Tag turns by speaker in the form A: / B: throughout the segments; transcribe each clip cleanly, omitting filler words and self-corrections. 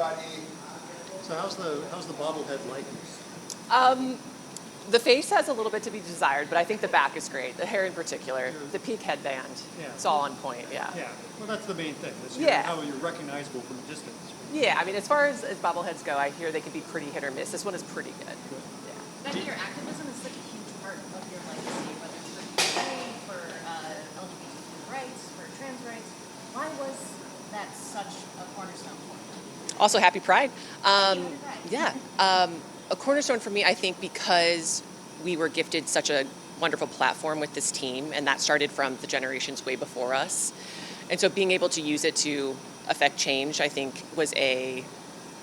A: everybody.
B: So how's the bobblehead likeness?
C: The face has a little bit to be desired, but I think the back is great. The hair in particular, the peak headband, it's all on point. Yeah.
B: Yeah. Well, that's the main thing. That's how you're recognizable from a distance.
C: Yeah. I mean, as far as bobbleheads go, I hear they can be pretty hit or miss. This one is pretty good. Yeah.
D: Becky, your activism is such a huge part of your legacy, whether it's for people, for LGBTQ rights, for trans rights. Why was that such a cornerstone for you?
C: Also, happy Pride.
D: Happy Pride.
C: Yeah. A cornerstone for me, I think, because we were gifted such a wonderful platform with this team, and that started from the generations way before us. And so being able to use it to affect change, I think, was a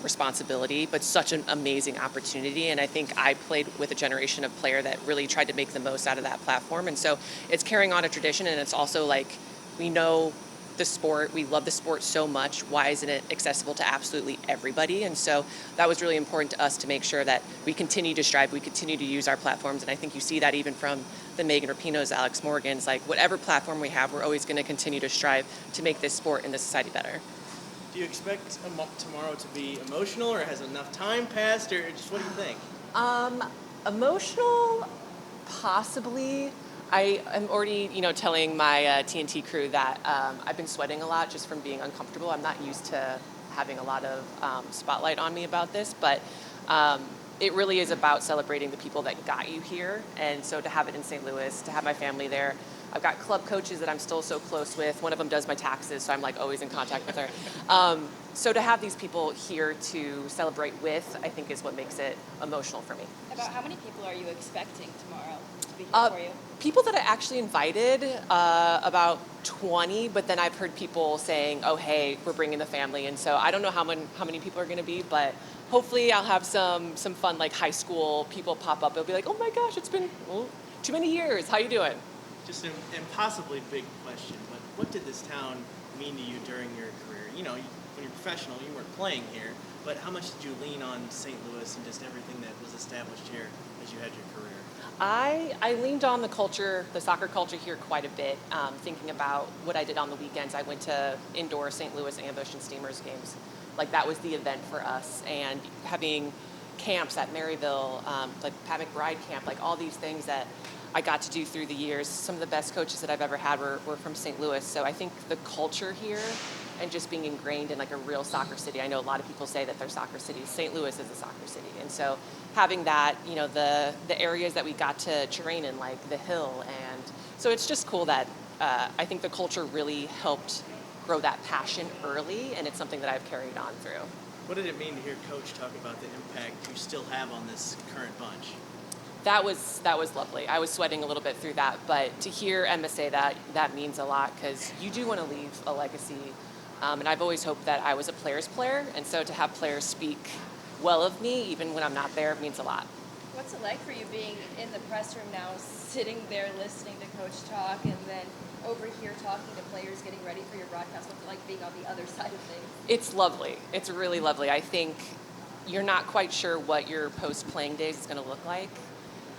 C: responsibility, but such an amazing opportunity. And I think I played with a generation of player that really tried to make the most out of that platform. And so it's carrying on a tradition, and it's also like, we know the sport, we love the sport so much, why isn't it accessible to absolutely everybody? And so that was really important to us to make sure that we continue to strive, we continue to use our platforms, and I think you see that even from the Megan Rapinoes, Alex Morgans, like whatever platform we have, we're always going to continue to strive to make this sport and this society better.
E: Do you expect tomorrow to be emotional, or has enough time passed, or just what do you think?
C: Emotional, possibly. I am already, telling my TNT crew that I've been sweating a lot just from being uncomfortable. I'm not used to having a lot of spotlight on me about this, but it really is about celebrating the people that got you here. And so to have it in St. Louis, to have my family there, I've got club coaches that I'm still so close with. One of them does my taxes, so I'm like always in contact with her. So to have these people here to celebrate with, I think is what makes it emotional for me.
F: About how many people are you expecting tomorrow to be here for you?
C: People that I actually invited, about 20, but then I've heard people saying, oh, hey, we're bringing the family. And so I don't know how many people are going to be, but hopefully I'll have some fun, like high school people pop up. They'll be like, oh my gosh, it's been too many years. How you doing?
E: Just an impossibly big question, but what did this town mean to you during your career? When you're professional, you weren't playing here, but how much did you lean on St. Louis and just everything that was established here as you had your career?
C: I leaned on the culture, the soccer culture here quite a bit, thinking about what I did on the weekends. I went to indoor St. Louis Ambush and Steamers games. Like that was the event for us, and having camps at Maryville, like Pat McBride camp, like all these things that I got to do through the years. Some of the best coaches that I've ever had were from St. Louis. So I think the culture here and just being ingrained in like a real soccer city. I know a lot of people say that they're soccer cities. St. Louis is a soccer city. And so having that, the areas that we got to train in, like the Hill. And so it's just cool that I think the culture really helped grow that passion early, and it's something that I've carried on through.
E: What did it mean to hear Coach talk about the impact you still have on this current bunch?
C: That was lovely. I was sweating a little bit through that, but to hear Emma say that means a lot, because you do want to leave a legacy. And I've always hoped that I was a player's player, and so to have players speak well of me, even when I'm not there, means a lot.
F: What's it like for you being in the press room now, sitting there listening to Coach talk, and then over here talking to players, getting ready for your broadcast? What's it like being on the other side of things?
C: It's lovely. It's really lovely. I think you're not quite sure what your post-playing days is going to look like,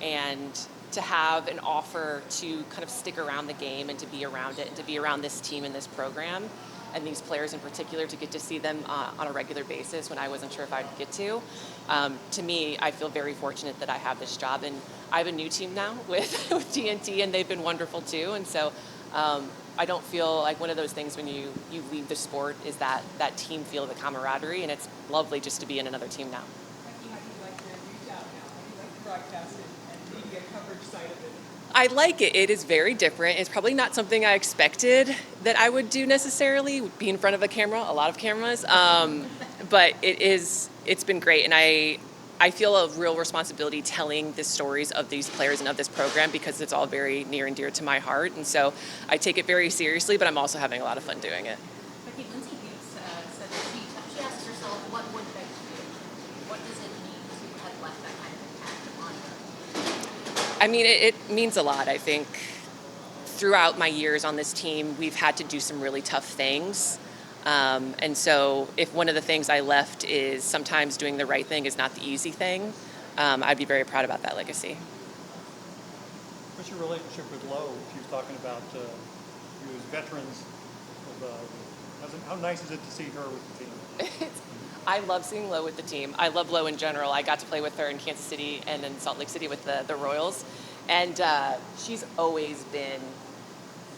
C: and to have an offer to kind of stick around the game and to be around it and to be around this team and this program and these players in particular, to get to see them on a regular basis when I wasn't sure if I'd get to me, I feel very fortunate that I have this job. And I have a new team now with TNT, and they've been wonderful too. And so I don't feel like one of those things when you leave the sport is that team feel, the camaraderie, and it's lovely just to be in another team now.
G: Becky, how do you like the new job now? How do you like the broadcasting and media coverage side of it?
C: I like it. It is very different. It's probably not something I expected that I would do necessarily, be in front of a camera, a lot of cameras. But it's been great. And I feel a real responsibility telling the stories of these players and of this program, because it's all very near and dear to my heart. And so I take it very seriously, but I'm also having a lot of fun doing it.
D: Becky, Lindsay Hughes said that she asks herself, what would Becky do? What does it mean to have left that kind of impact on her?
C: I mean, it means a lot. I think throughout my years on this team, we've had to do some really tough things. And so if one of the things I left is sometimes doing the right thing is not the easy thing, I'd be very proud about that legacy.
B: What's your relationship with Lo? She was talking about you as veterans. How nice is it to see her with the team?
C: I love seeing Lo with the team. I love Lo in general. I got to play with her in Kansas City and in Salt Lake City with the Royals. And she's always been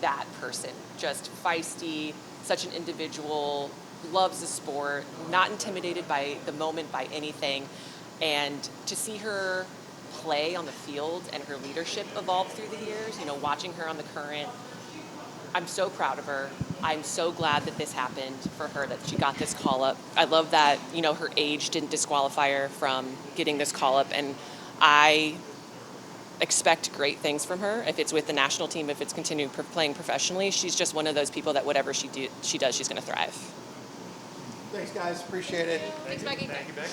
C: that person, just feisty, such an individual, loves the sport, not intimidated by the moment, by anything. And to see her play on the field and her leadership evolve through the years, watching her on the Current, I'm so proud of her. I'm so glad that this happened for her, that she got this call up. I love that, her age didn't disqualify her from getting this call up. And I expect great things from her. If it's with the national team, if it's continuing playing professionally, she's just one of those people that whatever she does, she's going to thrive.
A: Thanks, guys. Appreciate it.
F: Thanks, Becky.
B: Thank you, Becky.